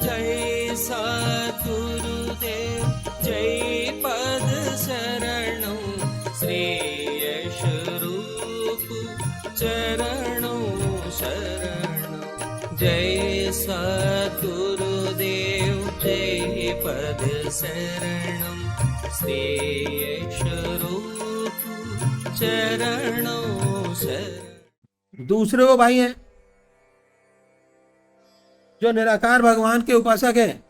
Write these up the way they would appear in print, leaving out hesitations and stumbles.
जय सद्गुरुदेव जय पद शरणों श्रेयस रूप चरणों शरणों। जय सद्गुरुदेव जय पद शरणं श्रेयस रूप चरणों शरणं। दूसरे वो भाई हैं जो निराकार भगवान के उपासक हैं,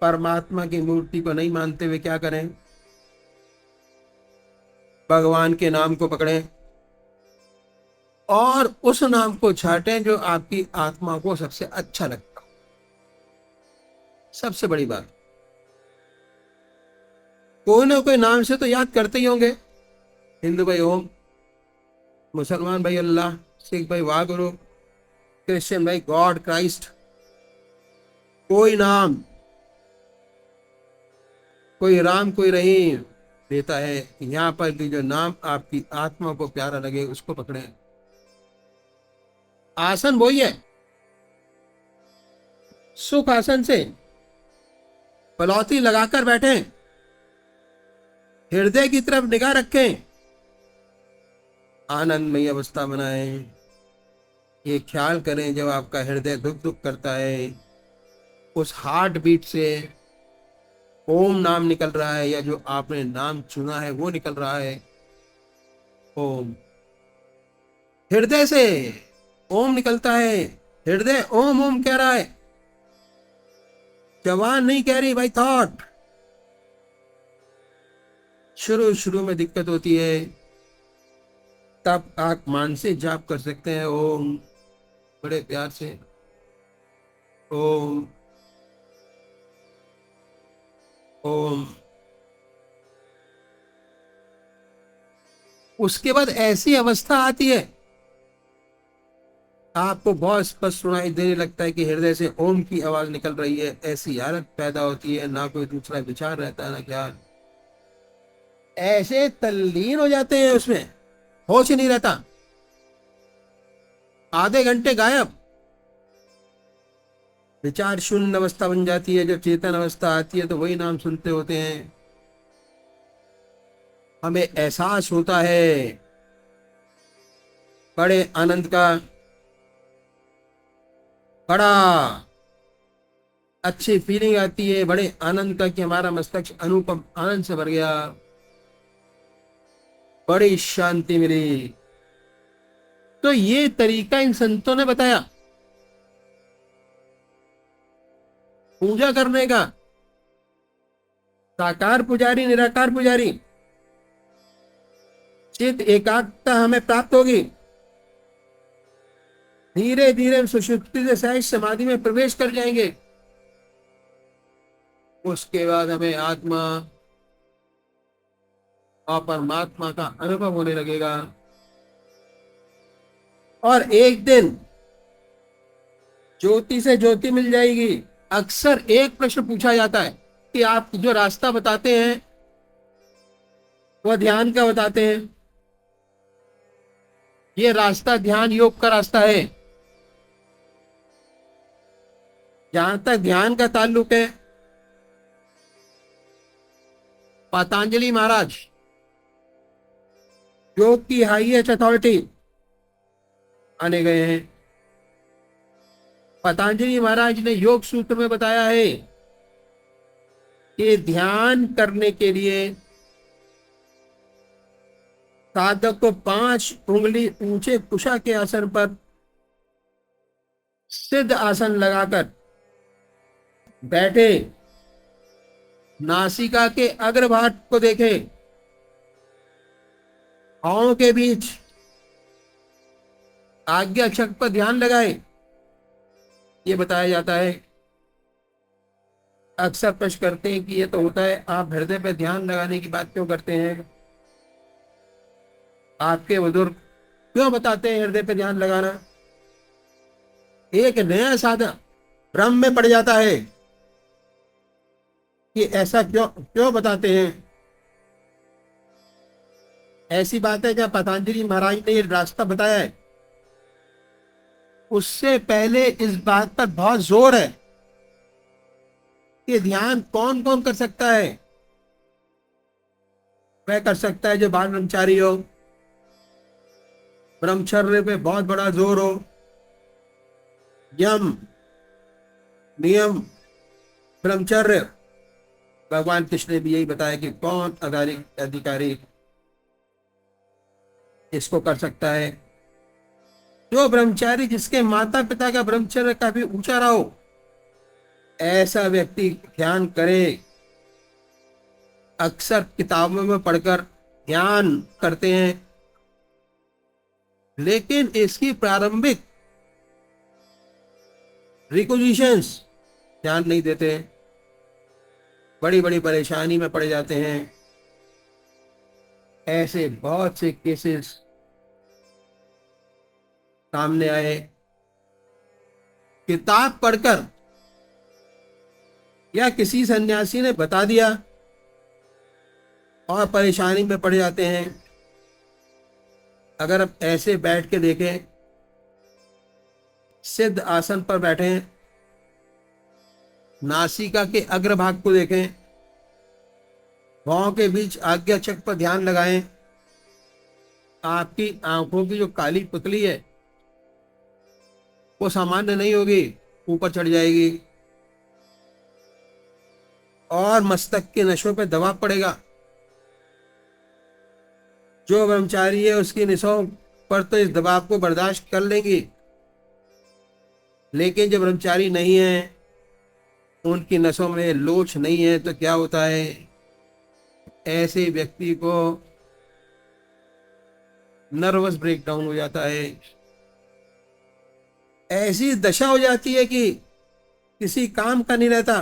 परमात्मा की मूर्ति को नहीं मानते हुए क्या करें? भगवान के नाम को पकड़ें और उस नाम को छाटें जो आपकी आत्मा को सबसे अच्छा लगता हो। सबसे बड़ी बात, कोई ना कोई नाम से तो याद करते ही होंगे। हिंदू भाई ओम, मुसलमान भाई अल्लाह, सिख भाई वाहगुरु, क्रिश्चियन भाई गॉड क्राइस्ट। कोई नाम, कोई राम कोई रहीम देता है। यहां पर भी जो नाम आपकी आत्मा को प्यारा लगे उसको पकड़े। आसन वही है, सुख आसन से पलौती लगाकर बैठे, हृदय की तरफ निगाह रखें, आनंदमयी अवस्था बनाएं। ये ख्याल करें जब आपका हृदय धुक धुक करता है, उस हार्ट बीट से ओम नाम निकल रहा है या जो आपने नाम चुना है वो निकल रहा है। ओम हृदय से ओम निकलता है, हृदय ओम ओम कह रहा है, जवान नहीं कह रही भाई थॉट। शुरू में दिक्कत होती है, तब आप मानसिक जाप कर सकते हैं ओम, बड़े प्यार से ओम ओम। उसके बाद ऐसी अवस्था आती है आपको बहुत स्पष्ट सुनाई देने लगता है कि हृदय से ओम की आवाज निकल रही है। ऐसी हालत पैदा होती है, ना कोई दूसरा विचार रहता है ना ख्याल, ऐसे तल्लीन हो जाते हैं, उसमें होश ही नहीं रहता। आधे घंटे गायब, विचार शून्य अवस्था बन जाती है। जब चेतन अवस्था आती है तो वही नाम सुनते होते हैं। हमें एहसास होता है बड़े आनंद का, बड़ा अच्छी फीलिंग आती है, बड़े आनंद का कि हमारा मस्तिष्क अनुपम आनंद से भर गया, बड़ी शांति मिली। तो ये तरीका इन संतों ने बताया पूजा करने का। साकार पुजारी निराकार पुजारी, चित्त एकाग्रता हमें प्राप्त होगी। धीरे धीरे हम सुषुप्ति से सहज समाधि में प्रवेश कर जाएंगे। उसके बाद हमें आत्मा और परमात्मा का अनुभव होने लगेगा। और एक दिन ज्योति से ज्योति मिल जाएगी। अक्सर एक प्रश्न पूछा जाता है कि आप जो रास्ता बताते हैं वह ध्यान का बताते हैं। ये रास्ता ध्यान योग का रास्ता है। जहां तक ध्यान का ताल्लुक है, पतंजलि महाराज योग की हाईएस्ट अथॉरिटी आने गए हैं। पतंजलि महाराज ने योग सूत्र में बताया है कि ध्यान करने के लिए साधक को 5 उंगली ऊंचे कुशा के आसन पर सिद्ध आसन लगाकर बैठे, नासिका के अग्रभाग को देखे, पांवों के बीच आज्ञा चक्र पर ध्यान लगाए। ये बताया जाता है। अक्सर प्रश्न करते हैं कि ये तो होता है, आप हृदय पे ध्यान लगाने की बात क्यों करते हैं? आपके बुजुर्ग क्यों बताते हैं हृदय पे ध्यान लगाना? एक नया साधक भ्रम में पड़ जाता है कि ऐसा क्यों बताते हैं। ऐसी बात है क्या पतंजलि महाराज ने ये रास्ता बताया है? उससे पहले इस बात पर बहुत जोर है कि ध्यान कौन कौन कर सकता है। वह कर सकता है जो बाल ब्रह्मचारी हो, ब्रह्मचर्य पे बहुत बड़ा जोर हो, यम नियम ब्रह्मचर्य। भगवान कृष्ण ने भी यही बताया कि कौन अधिकारी इसको कर सकता है। जो ब्रह्मचारी, जिसके माता पिता का ब्रह्मचर्य काफी ऊंचा रहा हो, ऐसा व्यक्ति ध्यान करे। अक्सर किताबों में पढ़कर ध्यान करते हैं, लेकिन इसकी प्रारंभिक रिक्विजिशंस ध्यान नहीं देते, बड़ी बड़ी परेशानी में पड़ जाते हैं। ऐसे बहुत से केसेस सामने आए। किताब पढ़कर या किसी सन्यासी ने बता दिया और परेशानी में पड़ जाते हैं। अगर आप ऐसे बैठ के देखें, सिद्ध आसन पर बैठे, नासिका के अग्रभाग को देखें, भौं के बीच आज्ञा चक्र पर ध्यान लगाएं, आपकी आंखों की जो काली पुतली है वो सामान्य नहीं होगी, ऊपर चढ़ जाएगी और मस्तक के नसों पर दबाव पड़ेगा। जो ब्रह्मचारी है उसकी नसों पर तो इस दबाव को बर्दाश्त कर लेंगी, लेकिन जो ब्रह्मचारी नहीं है, उनकी नसों में लोच नहीं है, तो क्या होता है, ऐसे व्यक्ति को नर्वस ब्रेकडाउन हो जाता है। ऐसी दशा हो जाती है कि किसी काम का नहीं रहता,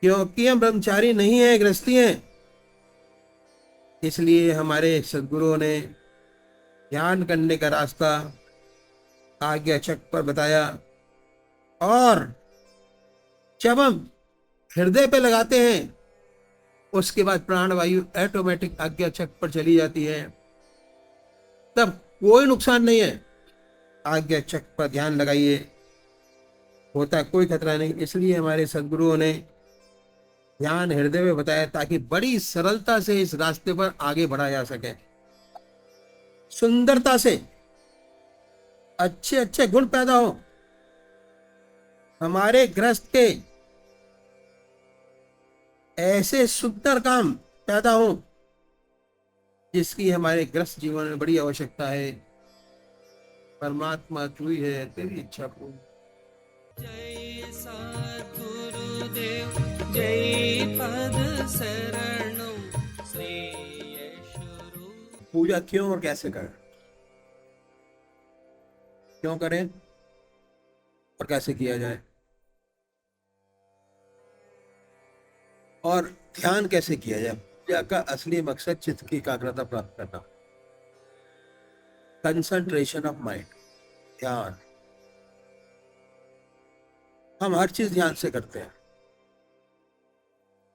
क्योंकि हम ब्रह्मचारी नहीं है, गृहस्थी हैं। इसलिए हमारे सद्गुरुओं ने ध्यान करने का रास्ता आज्ञा चक्र पर बताया, और जब हम हृदय पे लगाते हैं उसके बाद प्राणवायु ऑटोमेटिक आज्ञा चक्र पर चली जाती है, तब कोई नुकसान नहीं है। आज्ञा चक्र पर ध्यान लगाइए, होता कोई खतरा नहीं। इसलिए हमारे सद्गुरुओं ने ध्यान हृदय में बताया, ताकि बड़ी सरलता से इस रास्ते पर आगे बढ़ा जा सके, सुंदरता से अच्छे अच्छे गुण पैदा हो, हमारे गृहस्थ के ऐसे सुंदर काम पैदा हो जिसकी हमारे गृहस्थ जीवन में बड़ी आवश्यकता है। परमात्मा तू ही है, तेरी इच्छा पूर्ण। जय सद्गुरुदेव, जय पद शरणो श्रेय शुरु। पूजा क्यों और कैसे करें, क्यों करें और कैसे किया जाए, और ध्यान कैसे किया जाए। पूजा का असली मकसद चित्त की एकाग्रता प्राप्त करना, कंसंट्रेशन ऑफ माइंड, ध्यान। हम हर चीज ध्यान से करते हैं,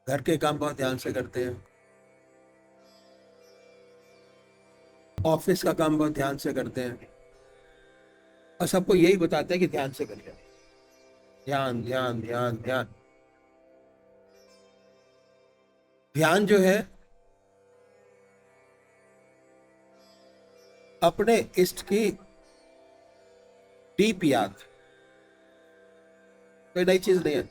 घर के काम बहुत ध्यान से करते हैं, ऑफिस का काम बहुत ध्यान से करते हैं, और सबको यही बताते हैं कि ध्यान से करिए, ध्यान ध्यान ध्यान ध्यान। ध्यान जो है अपने इष्ट की डीप याद, कोई नई चीज नहीं है।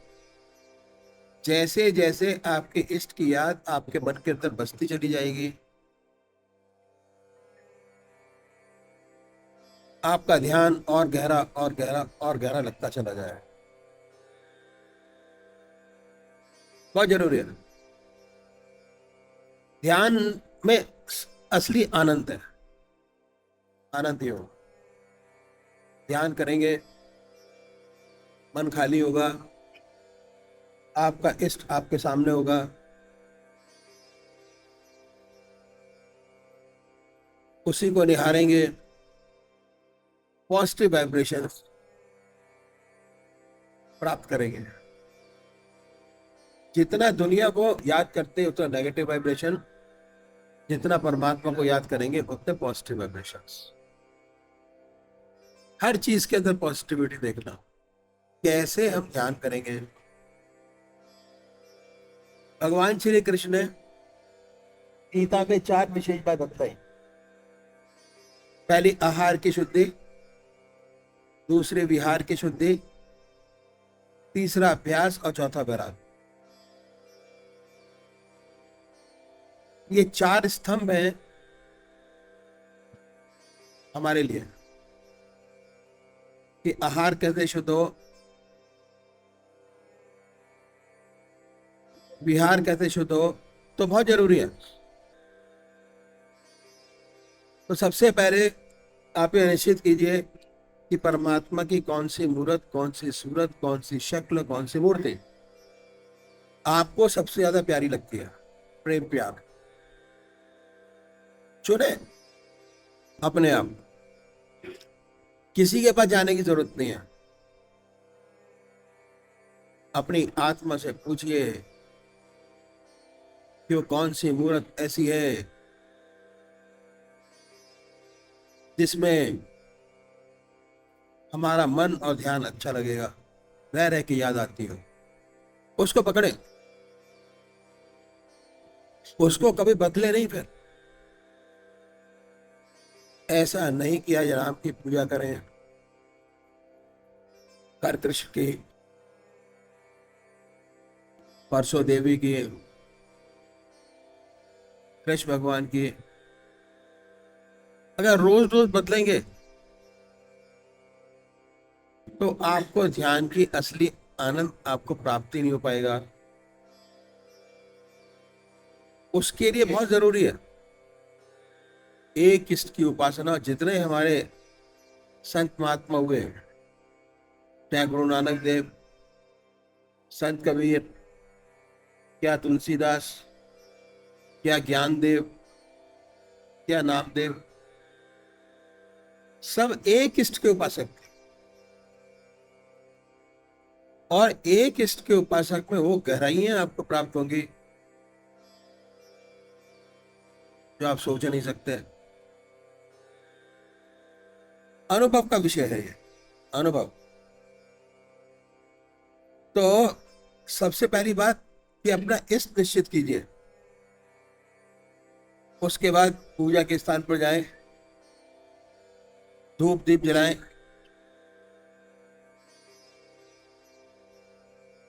जैसे जैसे आपके इष्ट की याद आपके मन के अंदर बसती चली जाएगी, आपका ध्यान और गहरा और गहरा और गहरा लगता चला जाए। बहुत जरूरी है। ध्यान में असली आनंद है, आनंद ही हो। ध्यान करेंगे, मन खाली होगा, आपका इष्ट आपके सामने होगा, उसी को निहारेंगे, पॉजिटिव वाइब्रेशंस प्राप्त करेंगे। जितना दुनिया को याद करते उतना नेगेटिव वाइब्रेशन, जितना परमात्मा को याद करेंगे उतने पॉजिटिव वाइब्रेशंस। हर चीज के अंदर पॉजिटिविटी देखना। कैसे हम ध्यान करेंगे? भगवान श्री कृष्ण ने गीता में 4 विशेष बात बताई। पहली आहार की शुद्धि, दूसरे विहार की शुद्धि, तीसरा अभ्यास और चौथा वैराग। ये 4 स्तंभ हैं हमारे लिए कि आहार कैसे शुद्ध हो, विहार कैसे शुद्ध हो, तो बहुत जरूरी है। तो सबसे पहले आप ये निश्चित कीजिए कि परमात्मा की कौन सी मूर्त, कौन सी सूरत, कौन सी शक्ल, कौन सी मूर्ति आपको सबसे ज्यादा प्यारी लगती है। प्रेम प्यार चुने अपने आप, किसी के पास जाने की जरूरत नहीं है। अपनी आत्मा से पूछिए कि वो कौन सी मूर्त ऐसी है जिसमें हमारा मन और ध्यान अच्छा लगेगा, रह रह के याद आती हो। उसको पकड़े, उसको कभी बदले नहीं। फिर ऐसा नहीं किया राम की पूजा करें, कर कृष्ण की, परसों देवी की, कृष्ण भगवान की। अगर रोज रोज बदलेंगे तो आपको ध्यान की असली आनंद आपको प्राप्ति नहीं हो पाएगा। उसके लिए बहुत जरूरी है एक इष्ट की उपासना। जितने हमारे संत महात्मा हुए, चाहे गुरु नानक देव, संत कबीर, क्या तुलसीदास, क्या ज्ञानदेव, क्या नामदेव, सब एक इष्ट के उपासक थे। और एक इष्ट के उपासक में वो गहराइयां आपको प्राप्त होंगी जो आप सोच नहीं सकते। अनुभव का विषय है ये, अनुभव। तो सबसे पहली बात कि अपना इष्ट निश्चित कीजिए। उसके बाद पूजा के स्थान पर जाएं, धूप दीप जलाएं,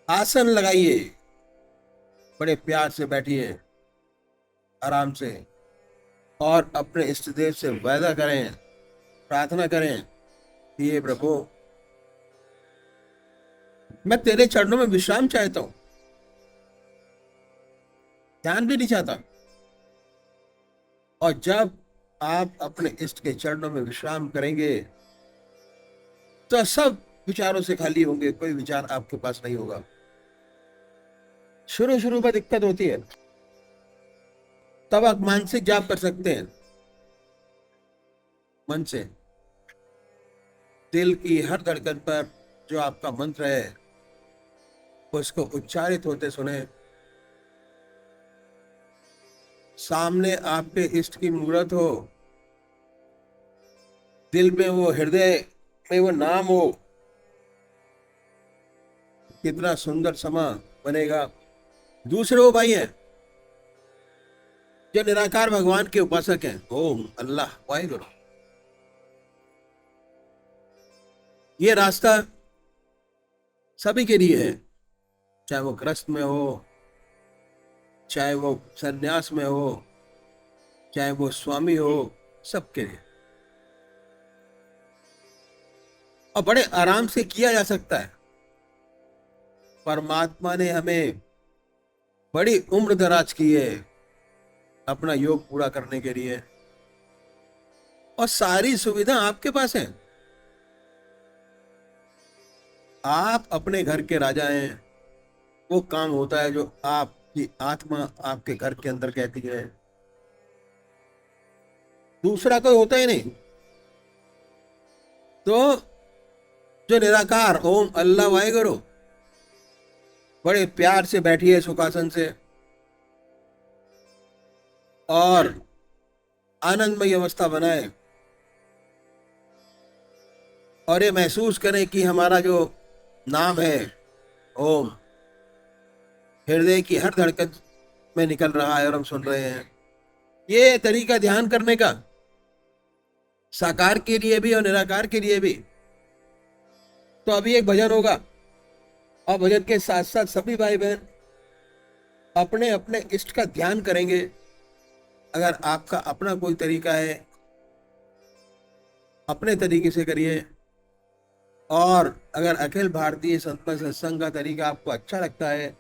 आसन लगाइए, बड़े प्यार से बैठिए आराम से, और अपने इष्ट देव से वादा करें, प्रार्थना करें कि ये प्रभु, मैं तेरे चरणों में विश्राम चाहता हूं, ध्यान भी नहीं चाहता। और जब आप अपने इष्ट के चरणों में विश्राम करेंगे तो सब विचारों से खाली होंगे, कोई विचार आपके पास नहीं होगा। शुरू शुरू में दिक्कत होती है, तब आप मानसिक जाप कर सकते हैं। मन से दिल की हर धड़कन पर जो आपका मंत्र है उसको उच्चारित होते सुने। सामने आपके इष्ट की मूर्त हो, दिल में वो, हृदय में वो नाम हो, कितना सुंदर समा बनेगा। दूसरे वो भाई हैं जो निराकार भगवान के उपासक हैं, ओम अल्लाह वाहिगुरु। ये रास्ता सभी के लिए है, चाहे वो ग्रस्त में हो, चाहे वो सन्यास में हो, चाहे वो स्वामी हो, सबके लिए। और बड़े आराम से किया जा सकता है। परमात्मा ने हमें बड़ी उम्र दराज की है अपना योग पूरा करने के लिए, और सारी सुविधा आपके पास है। आप अपने घर के राजा हैं। वो काम होता है जो आपकी आत्मा आपके घर के अंदर कहती है, दूसरा कोई होता ही नहीं। तो जो निराकार ओम अल्लाह वाहिगुरु, बड़े प्यार से बैठिए सुखासन से, और आनंदमय अवस्था बनाए। और ये महसूस करें कि हमारा जो नाम है ओम हृदय की हर धड़कन में निकल रहा है और हम सुन रहे हैं। ये तरीका ध्यान करने का साकार के लिए भी और निराकार के लिए भी। तो अभी एक भजन होगा और भजन के साथ साथ सभी भाई बहन अपने अपने इष्ट का ध्यान करेंगे। अगर आपका अपना कोई तरीका है अपने तरीके से करिए, और अगर अखिल भारतीय संत सत्संग का तरीका आपको अच्छा लगता है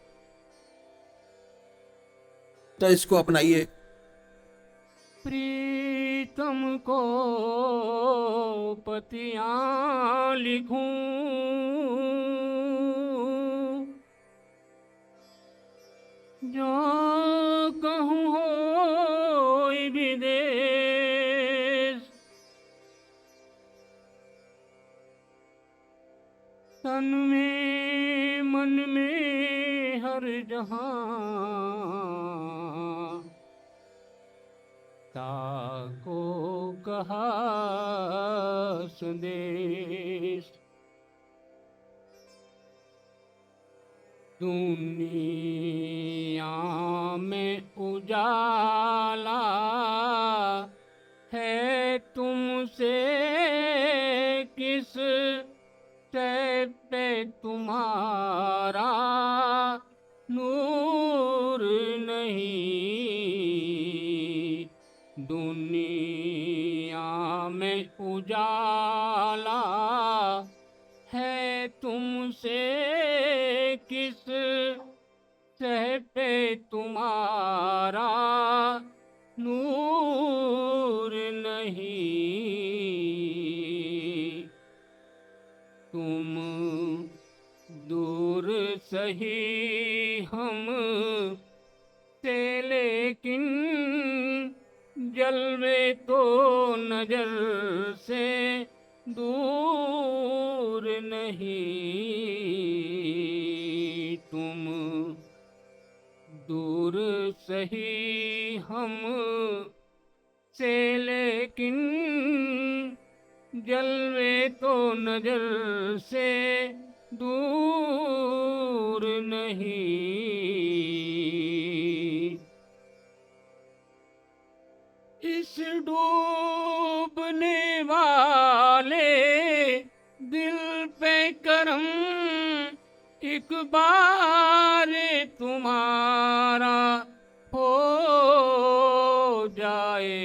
तो इसको अपनाइए। प्रीतम को पतियां लिखूं, जो कहूँ होय विदेश, तन में मन में हर जहां, ताको कहा संदेश। दुनिया में उजाला है तुमसे, किस से पे तुम्हारा नूर नहीं। दुनिया में उजाला है तुमसे, किस से पे तुम्हारा नूर नहीं। तुम दूर सही हम से, लेकिन जलवे तो नजर से दूर नहीं। तुम दूर सही हम से, लेकिन जलवे तो नजर से दूर नहीं। इस डूबने वाले दिल पे करम एक बार तुम्हारा हो जाए।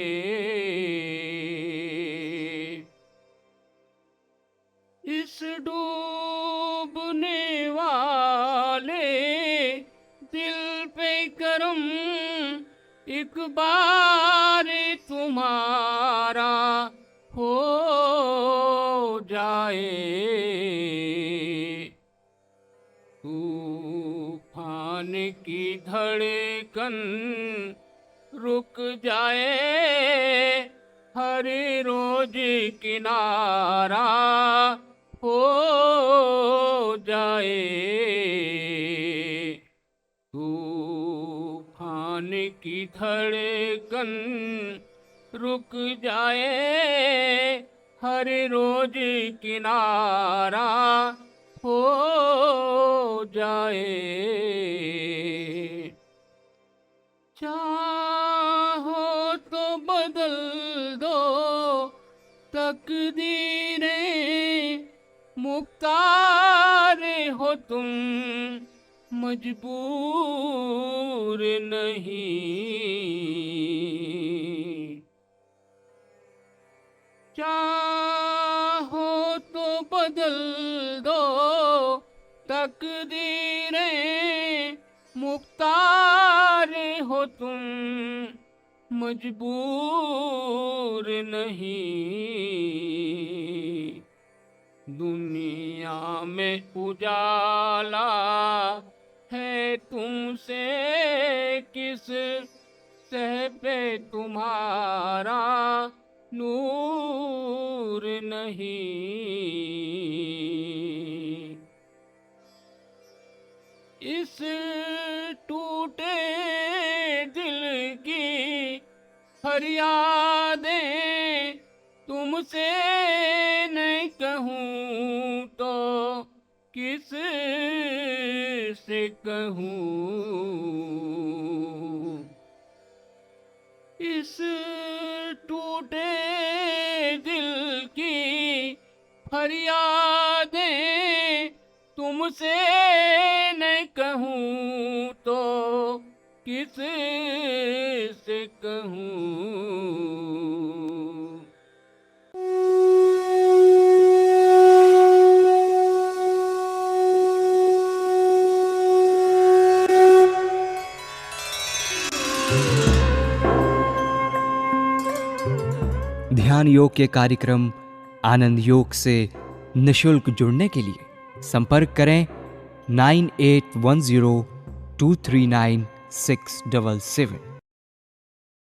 इस डूबने वाले दिल पे करम एक बार तुम्हारा हो जाए। तूफान की धड़कन रुक जाए, हर रोज किनारा हो जाए। तूफान की धड़कन रुक जाए, हर रोज किनारा हो जाए। चाहो तो बदल दो तकदीरें, मुख्तार हो तुम मजबूर नहीं। चाहो तो बदल दो तकदीरें, मुख्तार हो तुम मजबूर नहीं। दुनिया में उजाला है तुमसे, किस से पे तुम्हारा नूर नहीं। इस टूटे दिल की फरियादें तुमसे नहीं कहूँ किस से कहूँ, इस टूटे दिल की फरियादें तुमसे न कहूँ तो किस से कहूँ। ध्यान योग के कार्यक्रम आनंद योग से निशुल्क जुड़ने के लिए संपर्क करें 9810239677।